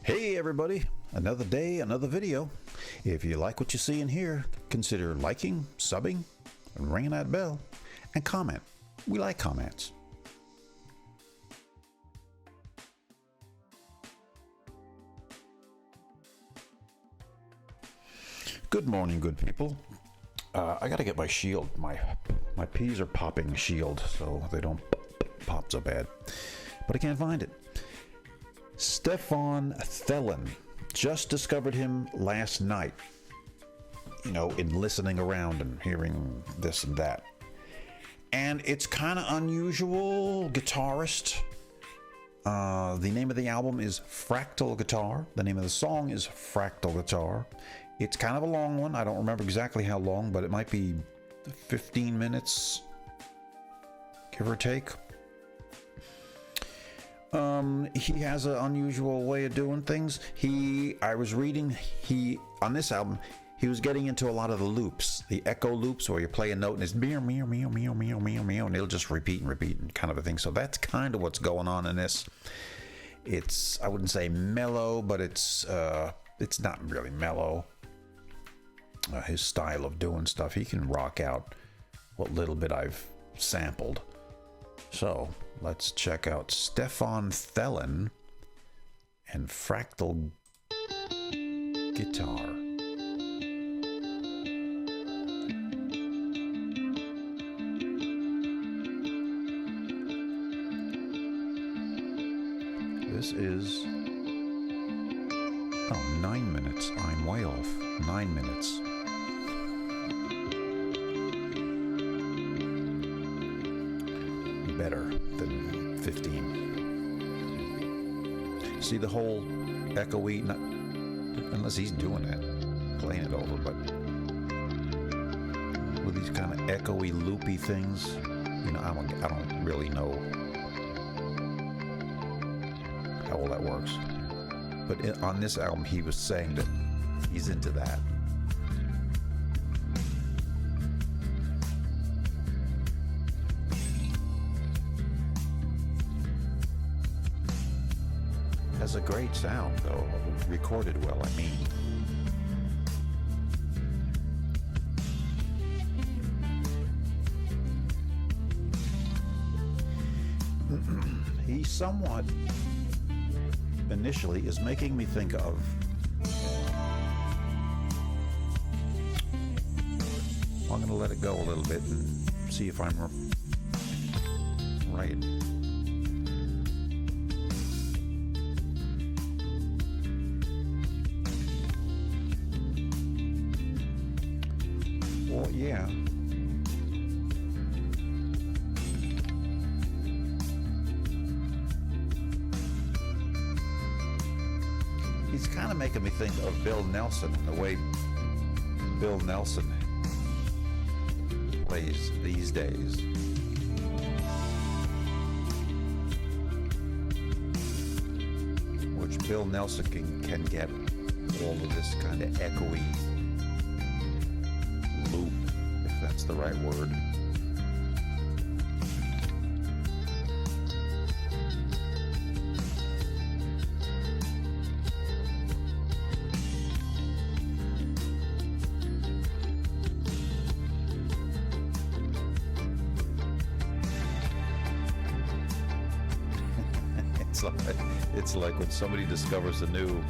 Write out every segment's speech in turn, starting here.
Hey everybody, another day, another video. If you like what you see and hear, consider liking, subbing, and ringing that bell, and comment. We like comments. Good morning, good people. I gotta get my shield. My peas are popping shield, so they don't pop so bad. But I can't find it. Stephan Thelen. Just discovered him last night. You know, in listening around and hearing this and that. And it's kind of unusual guitarist. The name of the album is Fractal Guitar. The name of the song is Fractal Guitar. It's kind of a long one. I don't remember exactly how long, but it might be 15 minutes, give or take. He has an unusual way of doing things. I was reading, on this album, he was getting into a lot of the loops, the echo loops, where you play a note and it's meow, meow, meow, meow, meow, meow, meow, and it'll just repeat and repeat and kind of a thing. So that's kind of what's going on in this. It's, I wouldn't say mellow, but it's not really mellow. His style of doing stuff, he can rock out what little bit I've sampled. So let's check out Stephan Thelen and Fractal Guitar. This is 9 minutes. I'm way off. 9 minutes. Better than 15. See the whole echoey, not unless he's doing it, playing it over, but with these kind of echoey, loopy things, you know, I don't really know how well that works. But on this album, he was saying that he's into that. Has a great sound, though, recorded well, I mean. He somewhat, initially, is making me think of I'm going to let it go a little bit and see if I'm right. Well, yeah. He's kind of making me think of Bill Nelson, the way Bill Nelson plays these days. Which Bill Nelson can get all of this kind of echoey loop, if that's the right word. It's like when somebody discovers a new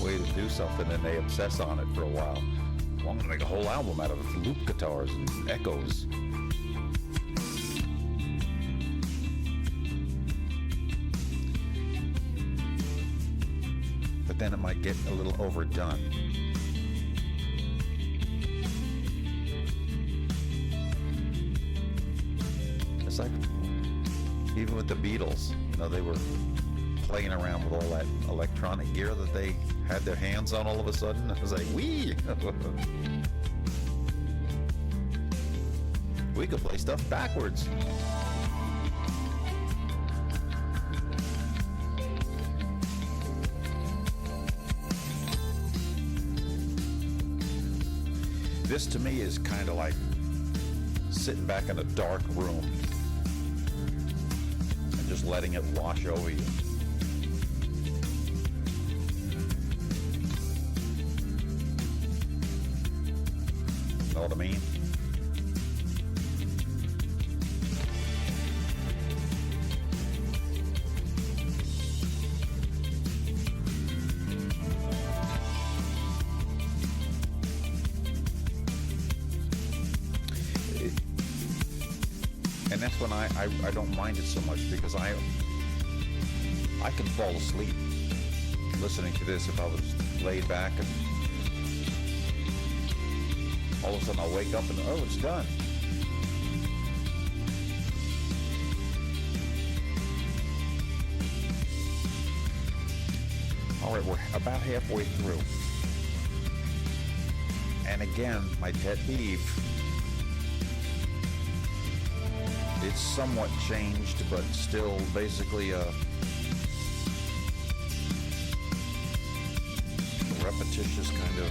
way to do something and they obsess on it for a while. Well, I'm gonna make a whole album out of loop guitars and echoes. But then it might get a little overdone. It's like even with the Beatles, you know, they were playing around with all that electronic gear that they had their hands on all of a sudden. I was like, wee! We could play stuff backwards. This to me is kind of like sitting back in a dark room and just letting it wash over you. what I mean? And that's when I don't mind it so much, because I can fall asleep listening to this if I was laid back, and all of a sudden I'll wake up and, oh, it's done. All right, we're about halfway through. And again, my pet peeve. It's somewhat changed, but still basically a repetitious kind of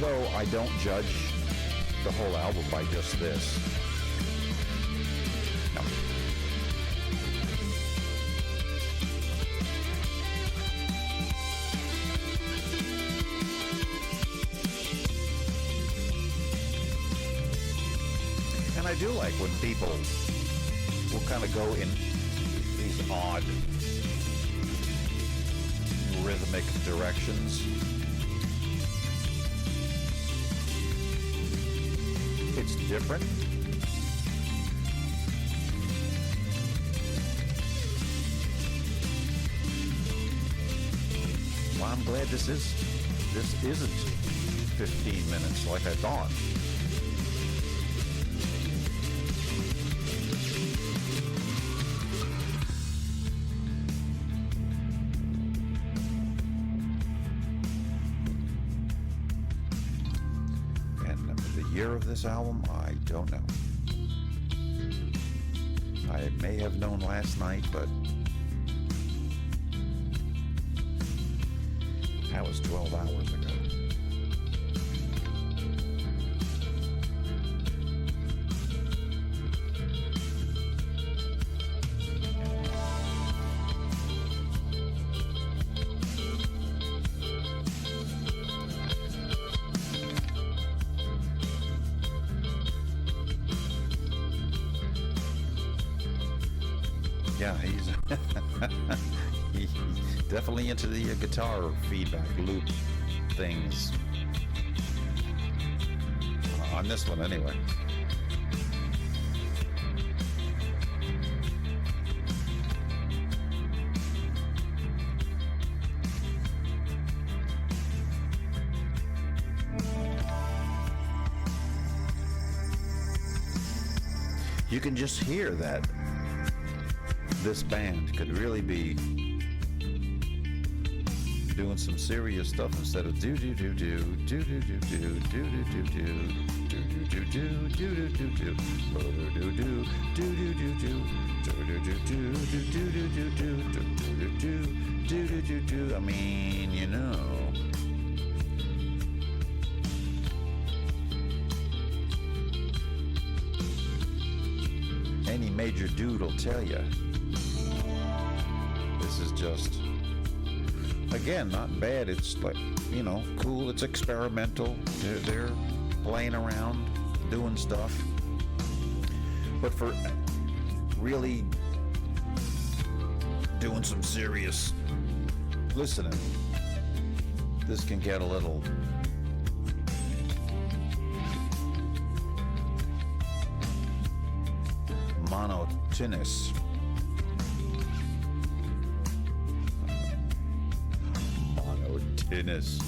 though I don't judge the whole album by just this. No. And I do like when people will kind of go in these odd rhythmic directions. It's different. Well, I'm glad this isn't 15 minutes like I thought. Year of this album, I don't know. I may have known last night, but that was 12 hours ago. Yeah, he's definitely into the guitar feedback loop things. On this one, anyway. You can just hear that this band could really be doing some serious stuff instead of do do do do do do do do do do do do do do do do do do. I mean, you know. Any major dude will tell you. This is just, again, not bad. It's like, you know, cool. It's experimental. They're playing around, doing stuff. But for really doing some serious listening, this can get a little monotonous. Monotonous.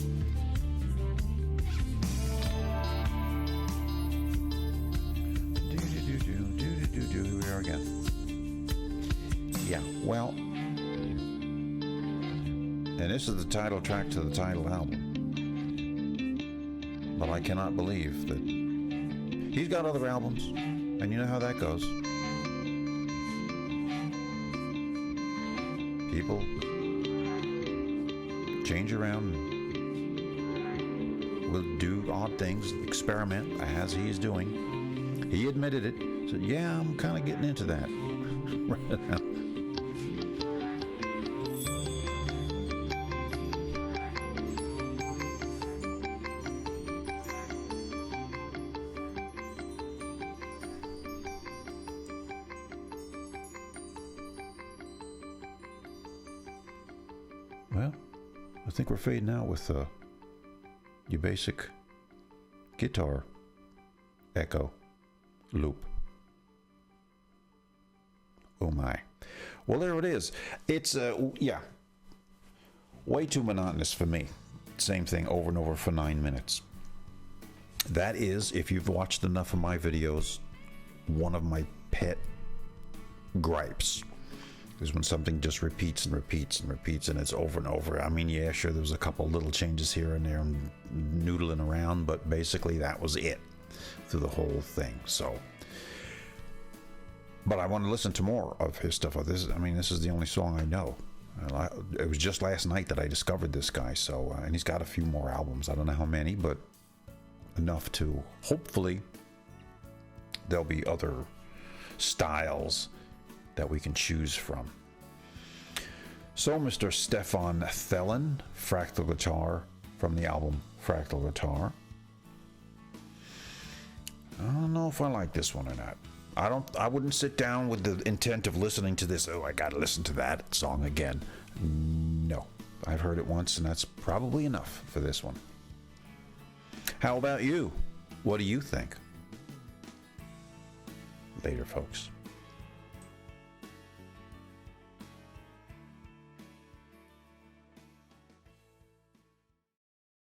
Here we are again. Yeah, well, and this is the title track to the title album. But I cannot believe that he's got other albums, and you know how that goes. People change around. We'll do odd things, experiment as he's doing. He admitted it. Said, yeah, I'm kind of getting into that. Well, I think we're fading out with your basic guitar echo loop. Oh my. Well, there it is. It's, yeah, way too monotonous for me. Same thing over and over for 9 minutes. That is, if you've watched enough of my videos, one of my pet gripes is when something just repeats and repeats and repeats and it's over and over. I mean, yeah, sure, there was a couple little changes here and there and noodling around, but basically that was it through the whole thing. So, but I want to listen to more of his stuff. This is the only song I know. It was just last night that I discovered this guy. So, and he's got a few more albums. I don't know how many, but enough to hopefully there'll be other styles that we can choose from. So Mr. Stephan Thelen, Fractal Guitar, from the album Fractal Guitar. I don't know if I like this one or not. I wouldn't sit down with the intent of listening to this. Oh, I gotta listen to that song again. No, I've heard it once and that's probably enough for this one. How about you? What do you think? Later, folks.